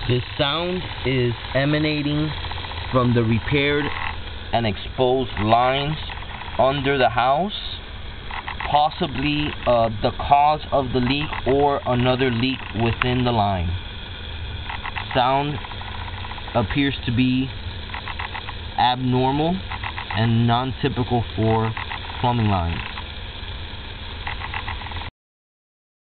This sound is emanating from the repaired and exposed lines under the house, possibly the cause of the leak or another leak within the line. Sound appears to be abnormal and non-typical for plumbing lines.